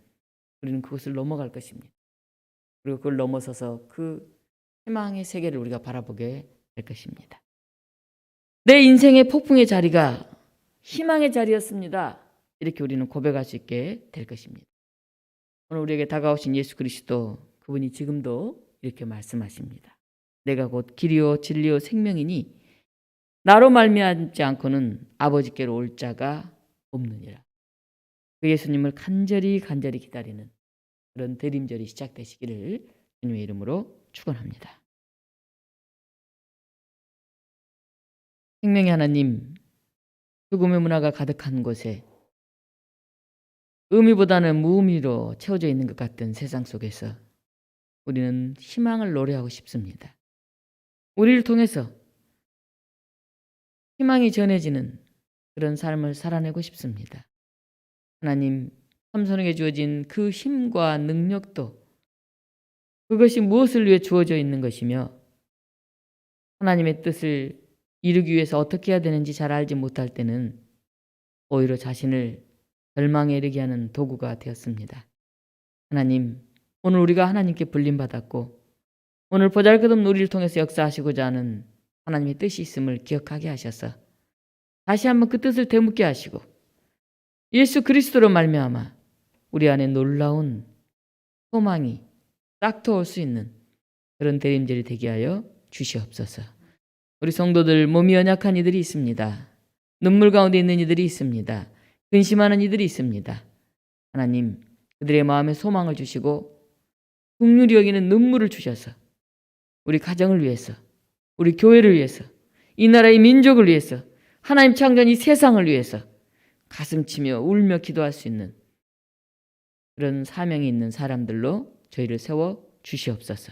우리는 그곳을 넘어갈 것입니다. 그리고 그걸 넘어서서 그 희망의 세계를 우리가 바라보게 될 것입니다. 내 인생의 폭풍의 자리가 희망의 자리였습니다. 이렇게 우리는 고백할 수 있게 될 것입니다. 오늘 우리에게 다가오신 예수 그리스도 그분이 지금도 이렇게 말씀하십니다. 내가 곧 길이요 진리요 생명이니 나로 말미암지 않고는 아버지께로 올 자가 없느니라. 그 예수님을 간절히 기다리는 그런 대림절이 시작되시기를 주님의 이름으로 축원합니다. 생명의 하나님, 죽음의 문화가 가득한 곳에 의미보다는 무의미로 채워져 있는 것 같은 세상 속에서 우리는 희망을 노래하고 싶습니다. 우리를 통해서 희망이 전해지는 그런 삶을 살아내고 싶습니다. 하나님, 삼손에게 주어진 그 힘과 능력도 그것이 무엇을 위해 주어져 있는 것이며 하나님의 뜻을 이루기 위해서 어떻게 해야 되는지 잘 알지 못할 때는 오히려 자신을 절망에 이르게 하는 도구가 되었습니다. 하나님, 오늘 우리가 하나님께 불림받았고 오늘 보잘것없는 우리를 통해서 역사하시고자 하는 하나님의 뜻이 있음을 기억하게 하셔서 다시 한번 그 뜻을 되묻게 하시고 예수 그리스도로 말미암아 우리 안에 놀라운 소망이 싹트올 수 있는 그런 대림절이 되게 하여 주시옵소서. 우리 성도들 몸이 연약한 이들이 있습니다. 눈물 가운데 있는 이들이 있습니다. 근심하는 이들이 있습니다. 하나님, 그들의 마음에 소망을 주시고 긍휼히 여기는 눈물을 주셔서 우리 가정을 위해서, 우리 교회를 위해서, 이 나라의 민족을 위해서, 하나님 창조한 이 세상을 위해서 가슴치며 울며 기도할 수 있는 그런 사명이 있는 사람들로 저희를 세워 주시옵소서.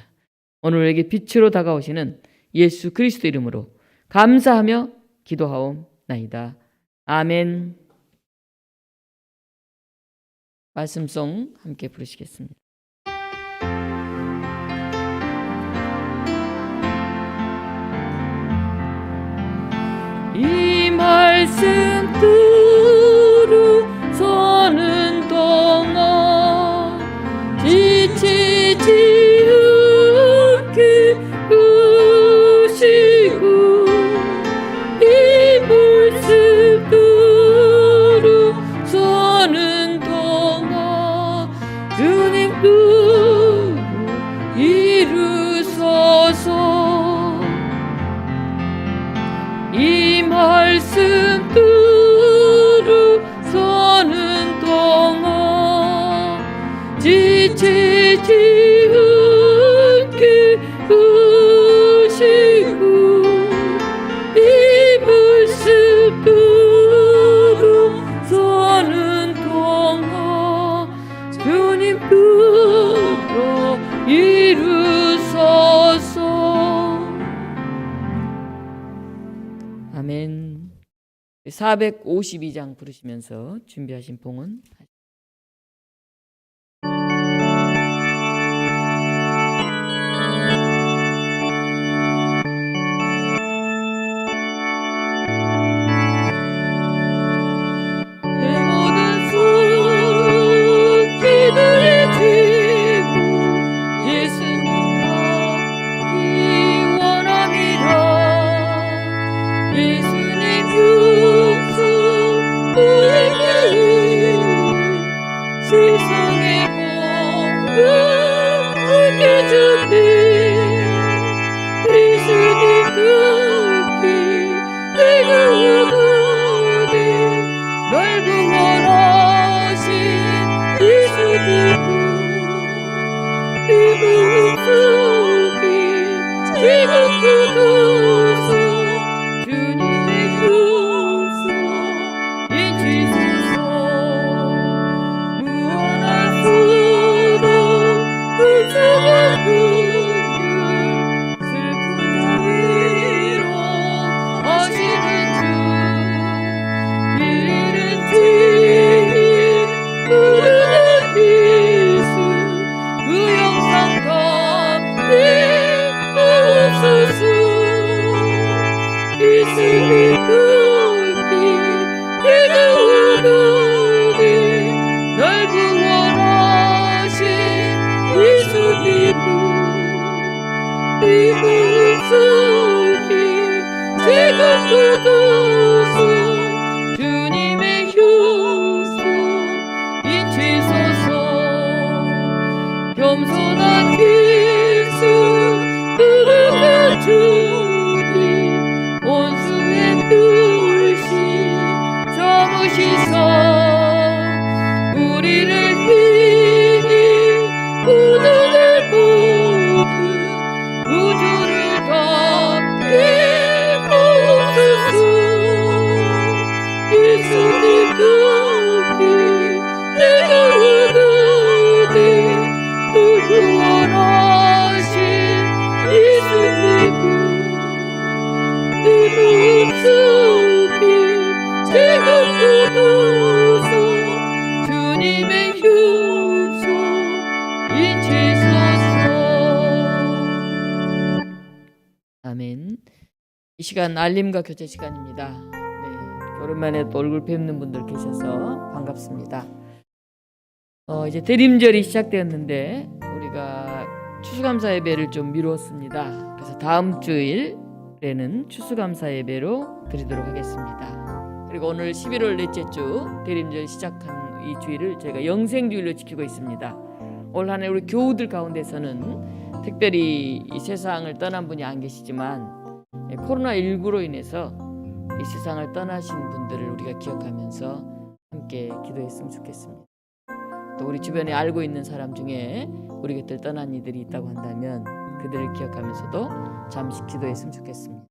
오늘 우리에게 빛으로 다가오시는 예수 그리스도 이름으로 감사하며 기도하옵나이다. 아멘. 말씀송 함께 부르시겠습니다. 이 말씀 들으서는 동안 지치지 않게 하시고 이 말씀 들으서는 동안 주님 뜻 이루소서. 이 말씀 들으서는 동안 지치지 않게 하시고 이 말씀 들으서는 동안 주님 뜻으로 이루소서. 아멘. 452장 부르시면서 준비하신 봉헌 내 모든 손 기도에 드리고 예수님 받기 원함이라. 예수님 용서 우리에게 세상의 복음을 주니 예수님 듣기 내가 얻으니 널 구원하신 예수님 이 마음속에 제가 굳어서 주님의 용서 잊으소서. 무한한 사랑 풍성한 긍휼 슬픈 자 위로하시는 주 이른 뒤에 부르는 예수 그 영상 담대 없소서. 예수님 듣기 내가 원하네 날 구원하신 예수님 이 마음속에 제가 굳어서 주님의 용서 잊으소서. 겸손한 예수 부르는 주님 원수의 불씨 참으시사 우리를 위해 오늘을 모두 우주를 닫게 하옵소서. 예수님 듣기 내가 원하네 널 구원하신 예수님 내 마음속에 제가 굳어서 주님의 용서 잊으소서. 아멘. 이 시간 알림과 교제 시간입니다. 네, 오랜만에 또 얼굴 뵙는 분들 계셔서 반갑습니다. 이제 대림절이 시작되었는데 우리가 추수감사 예배를 좀 미뤘습니다. 그래서 다음 주일에는 추수감사 예배로 드리도록 하겠습니다. 그리고 오늘 11월 넷째 주 대림절 시작한 이 주일을 저희가 영생주일로 지키고 있습니다. 올 한 해 우리 교우들 가운데서는 특별히 이 세상을 떠난 분이 안 계시지만 코로나19로 인해서 이 세상을 떠나신 분들을 우리가 기억하면서 함께 기도했으면 좋겠습니다. 또 우리 주변에 알고 있는 사람 중에 우리 곁을 떠난 이들이 있다고 한다면 그들을 기억하면서도 잠시 기도했으면 좋겠습니다.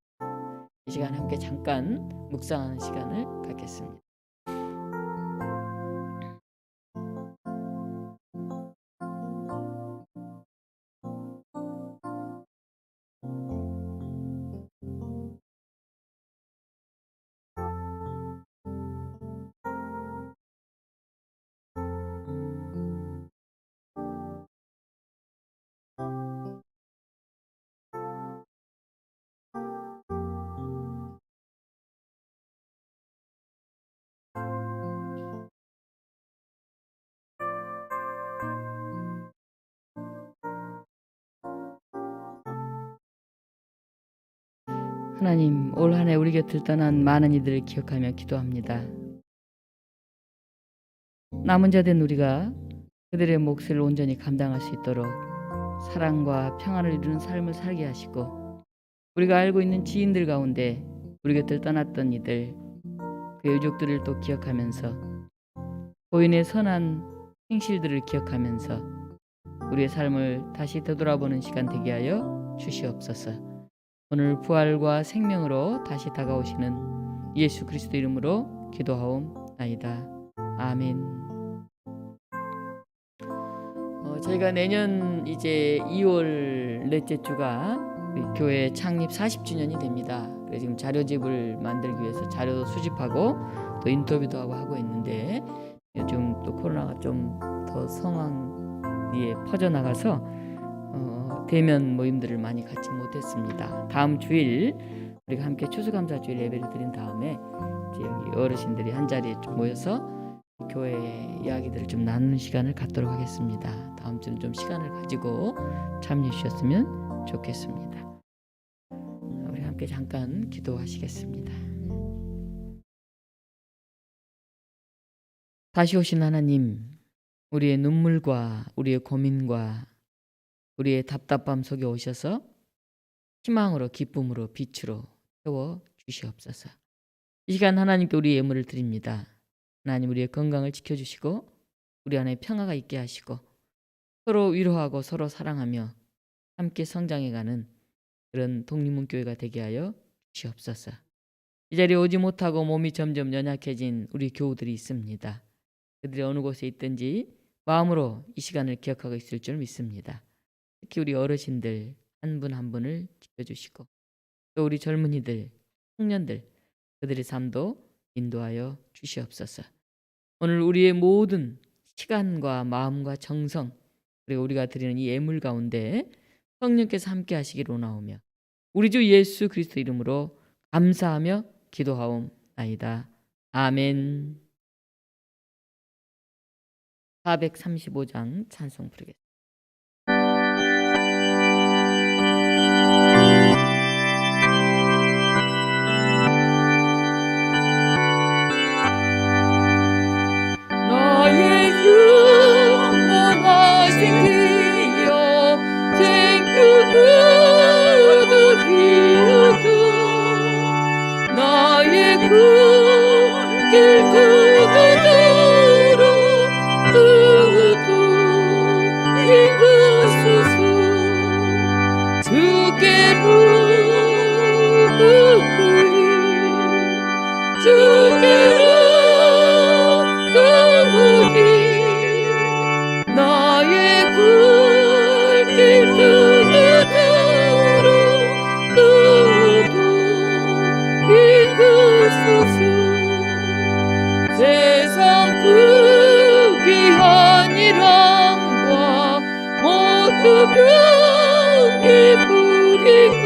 이 시간 함께 잠깐 묵상하는 시간을 갖겠습니다. 하나님, 올 한 해 우리 곁을 떠난 많은 이들을 기억하며 기도합니다. 남은 자 된 우리가 그들의 몫을 온전히 감당할 수 있도록 사랑과 평안을 이루는 삶을 살게 하시고, 우리가 알고 있는 지인들 가운데 우리 곁을 떠났던 이들, 그 유족들을 또 기억하면서 고인의 선한 행실들을 기억하면서 우리의 삶을 다시 되돌아보는 시간 되게 하여 주시옵소서. 오늘 부활과 생명으로 다시 다가오시는 예수 그리스도 이름으로 기도하옵나이다. 아멘. 저희가 내년 이제 2월 넷째 주가 우리 교회 창립 40주년이 됩니다. 그래서 지금 자료집을 만들기 위해서 자료도 수집하고 또 인터뷰도 하고 있는데, 요즘 또 코로나가 좀 더 상황이 퍼져나가서 대면 모임들을 많이 갖지 못했습니다. 다음 주일 우리가 함께 추수감사주일 예배를 드린 다음에 이제 여기 어르신들이 한 자리에 좀 모여서 교회 이야기들을 좀 나누는 시간을 갖도록 하겠습니다. 다음 주는 좀 시간을 가지고 참여해 주셨으면 좋겠습니다. 우리 함께 잠깐 기도하시겠습니다. 다시 오신 하나님, 우리의 눈물과 우리의 고민과 우리의 답답함 속에 오셔서 희망으로, 기쁨으로, 빛으로 채워 주시옵소서. 이 시간 하나님께 우리의 예물을 드립니다. 하나님, 우리의 건강을 지켜주시고 우리 안에 평화가 있게 하시고 서로 위로하고 서로 사랑하며 함께 성장해가는 그런 독립문교회가 되게 하여 주시옵소서. 이 자리에 오지 못하고 몸이 점점 연약해진 우리 교우들이 있습니다. 그들이 어느 곳에 있든지 마음으로 이 시간을 기억하고 있을 줄 믿습니다. 특히 우리 어르신들 한 분 한 분을 지켜주시고 또 우리 젊은이들, 청년들, 그들의 삶도 인도하여 주시옵소서. 오늘 우리의 모든 시간과 마음과 정성, 그리고 우리가 드리는 이 예물 가운데 성령께서 함께 하시기를 원하오며 우리 주 예수 그리스도 이름으로 감사하며 기도하옵나이다. 아멘. 435장 찬송 부르겠습니다. 세상 그 귀한 이랑과 모두 병이 부리고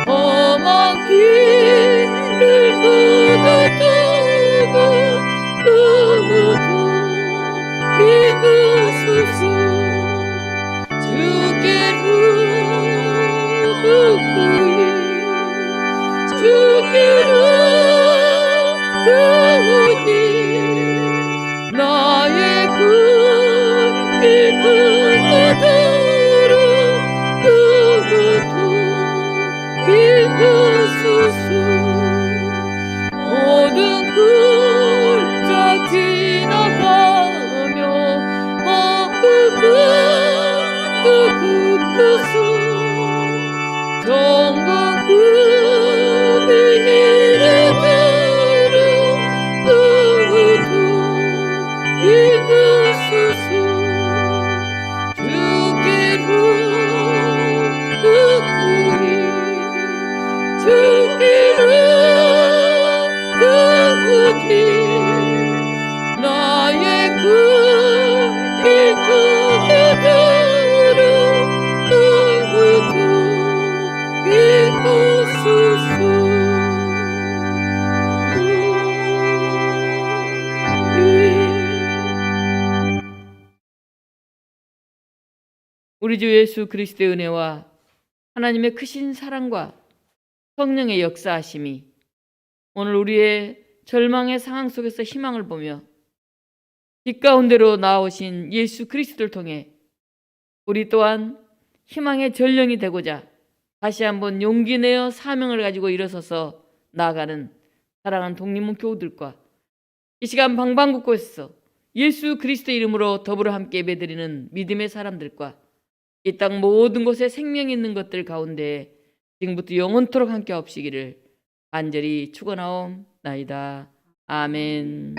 험한 길을 거둬두고 누구도 비웃으소 주께로 듣고이 주께로 그니 나의 그 그들을 그것도 비웃으소 모든 굴짝 지나가며 험한 정복 그 이름으로 누구도 이끄소서. 주께로 듣구리 주께로 듣구리 나의 그 기도대로 누구도 이끄소서. 우리 주 예수 그리스도의 은혜와 하나님의 크신 사랑과 성령의 역사하심이 오늘 우리의 절망의 상황 속에서 희망을 보며 빛 가운데로 나오신 예수 그리스도를 통해 우리 또한 희망의 전령이 되고자 다시 한번 용기 내어 사명을 가지고 일어서서 나아가는 사랑하는 독립문 교우들과 이 시간 방방곡곡에서 예수 그리스도의 이름으로 더불어 함께 예배드리는 믿음의 사람들과 이 땅 모든 곳에 생명이 있는 것들 가운데 지금부터 영원토록 함께 없시기를 간절히 축원하옵나이다. 아멘.